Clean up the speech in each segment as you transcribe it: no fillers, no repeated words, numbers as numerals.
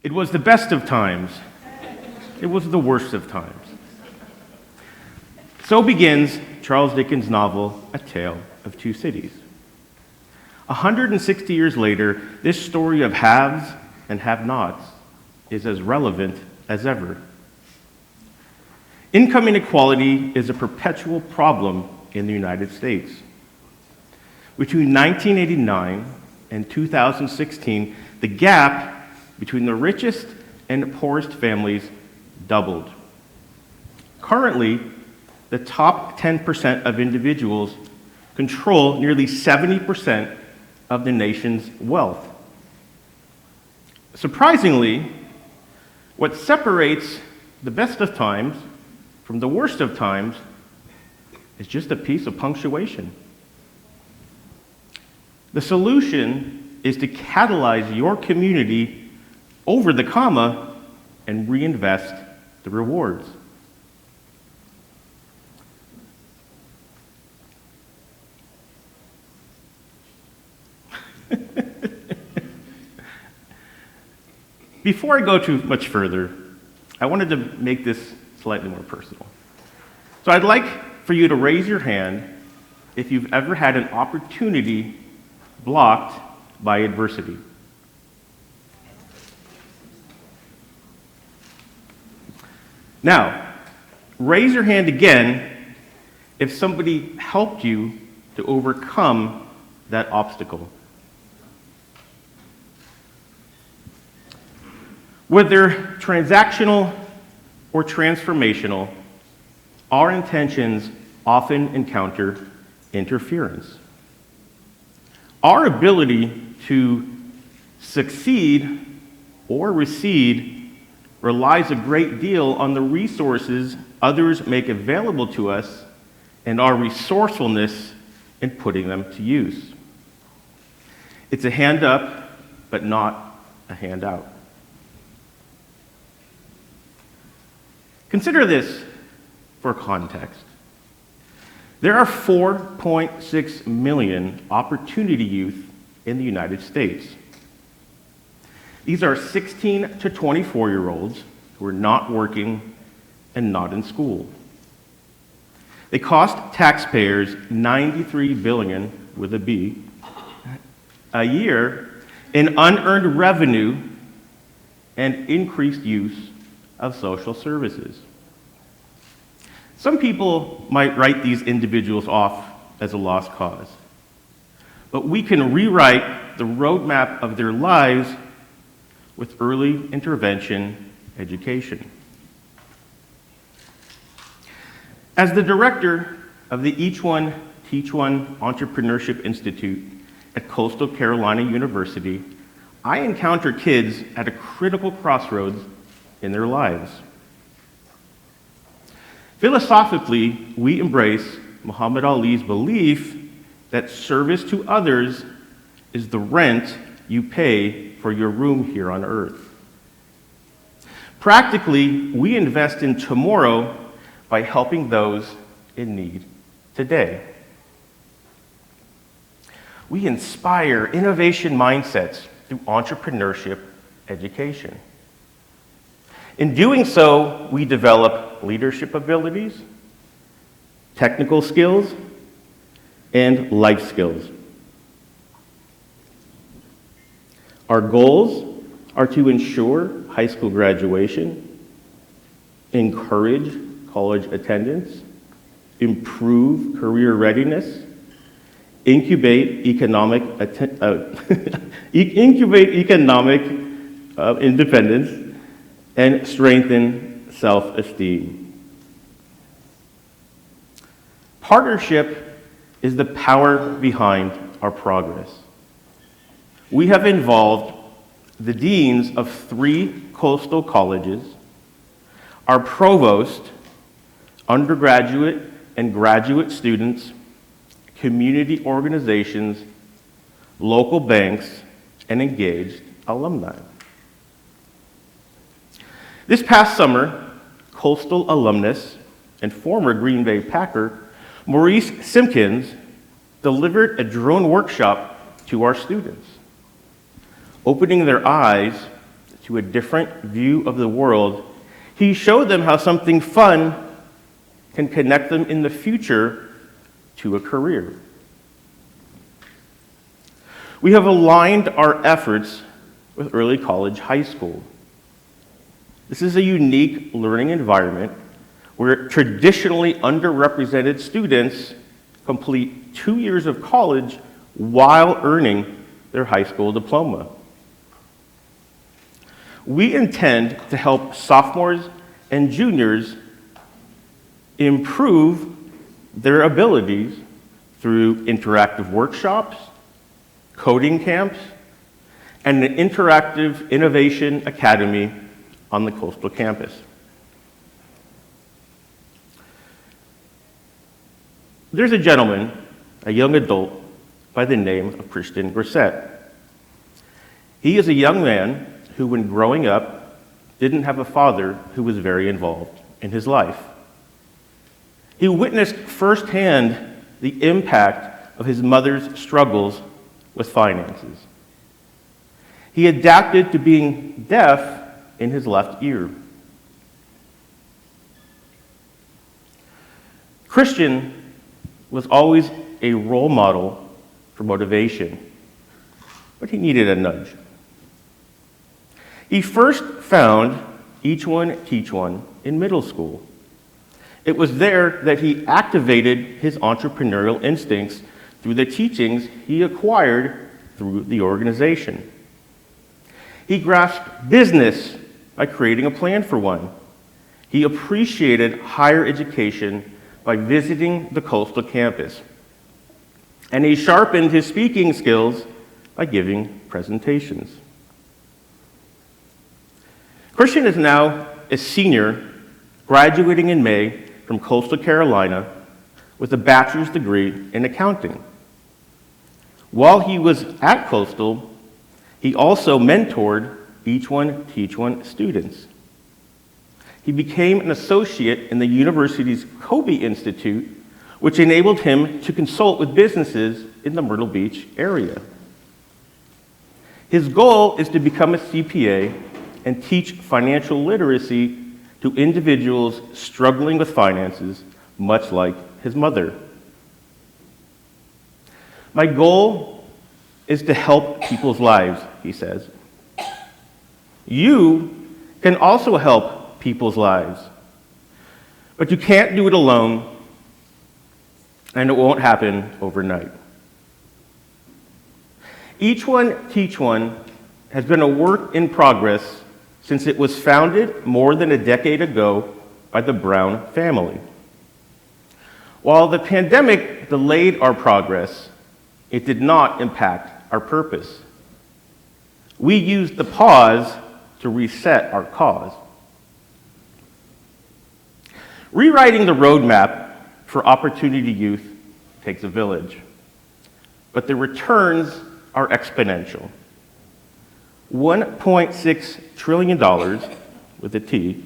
It was the best of times. It was the worst of times. So begins Charles Dickens' novel, A Tale of Two Cities. 160 years later, this story of haves and have-nots is as relevant as ever. Income inequality is a perpetual problem in the United States. Between 1989 and 2016, the gap between the richest and poorest families doubled. Currently, the top 10% of individuals control nearly 70% of the nation's wealth. Surprisingly, what separates the best of times from the worst of times is just a piece of punctuation. The solution is to catalyze your community over the comma and reinvest the rewards. Before I go too much further, I wanted to make this slightly more personal. So I'd like for you to raise your hand if you've ever had an opportunity blocked by adversity. Now, raise your hand again if somebody helped you to overcome that obstacle. Whether transactional or transformational, our intentions often encounter interference. Our ability to succeed or recede relies a great deal on the resources others make available to us and our resourcefulness in putting them to use. It's a hand up, but not a hand out. Consider this for context. There are 4.6 million opportunity youth in the United States. These are 16 to 24-year-olds who are not working and not in school. They cost taxpayers $93 billion, with a B, a year in unearned revenue and increased use of social services. Some people might write these individuals off as a lost cause, but we can rewrite the roadmap of their lives with early intervention education. As the director of the TeachOne Entrepreneurship Institute at Coastal Carolina University, I encounter kids at a critical crossroads in their lives. Philosophically, we embrace Muhammad Ali's belief that service to others is the rent you pay for your room here on earth. Practically, we invest in tomorrow by helping those in need today. We inspire innovation mindsets through entrepreneurship education. In doing so, we develop leadership abilities, technical skills, and life skills. Our goals are to ensure high school graduation, encourage college attendance, improve career readiness, incubate economic independence, and strengthen self-esteem. Partnership is the power behind our progress. We have involved the deans of 3 coastal colleges, our provost, undergraduate and graduate students, community organizations, local banks, and engaged alumni. This past summer, Coastal alumnus and former Green Bay Packer, Maurice Simpkins, delivered a drone workshop to our students, opening their eyes to a different view of the world, he showed them how something fun can connect them in the future to a career. We have aligned our efforts with early college high school. This is a unique learning environment where traditionally underrepresented students complete 2 years of college while earning their high school diploma. We intend to help sophomores and juniors improve their abilities through interactive workshops, coding camps, and an interactive innovation academy on the coastal campus. There's a gentleman, a young adult, by the name of Christian Grissett. He is a young man who, when growing up, didn't have a father who was very involved in his life. He witnessed firsthand the impact of his mother's struggles with finances. He adapted to being deaf in his left ear. Christian was always a role model for motivation, but he needed a nudge. He first found TeachOne in middle school. It was there that he activated his entrepreneurial instincts through the teachings he acquired through the organization. He grasped business by creating a plan for one. He appreciated higher education by visiting the coastal campus. And he sharpened his speaking skills by giving presentations. Christian is now a senior, graduating in May from Coastal Carolina with a bachelor's degree in accounting. While he was at Coastal, he also mentored TeachOne students. He became an associate in the university's Kobe Institute, which enabled him to consult with businesses in the Myrtle Beach area. His goal is to become a CPA and teach financial literacy to individuals struggling with finances, much like his mother. My goal is to help people's lives, he says. You can also help people's lives, but you can't do it alone, and it won't happen overnight. TeachOne has been a work in progress since it was founded more than a decade ago by the Brown family. While the pandemic delayed our progress, it did not impact our purpose. We used the pause to reset our cause. Rewriting the roadmap for Opportunity Youth takes a village, but the returns are exponential. $1.6 trillion, with a T,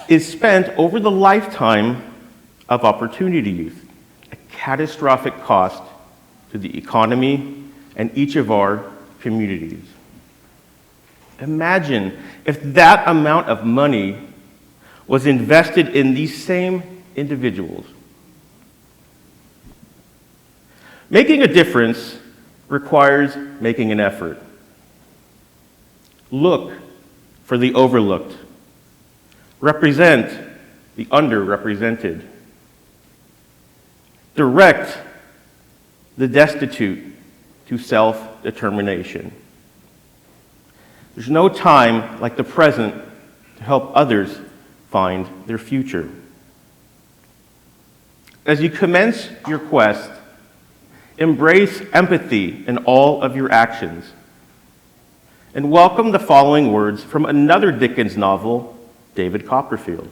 is spent over the lifetime of Opportunity Youth, a catastrophic cost to the economy and each of our communities. Imagine if that amount of money was invested in these same individuals. Making a difference requires making an effort. Look for the overlooked. Represent the underrepresented. Direct the destitute to self-determination. There's no time like the present to help others find their future. As you commence your quest, embrace empathy in all of your actions, and welcome the following words from another Dickens novel, David Copperfield.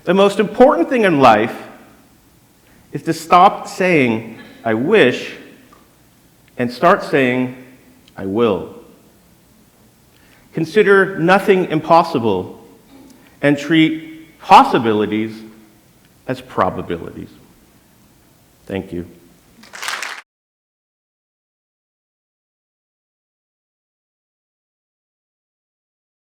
The most important thing in life is to stop saying, "I wish," and start saying, "I will." Consider nothing impossible and treat possibilities as probabilities. Thank you.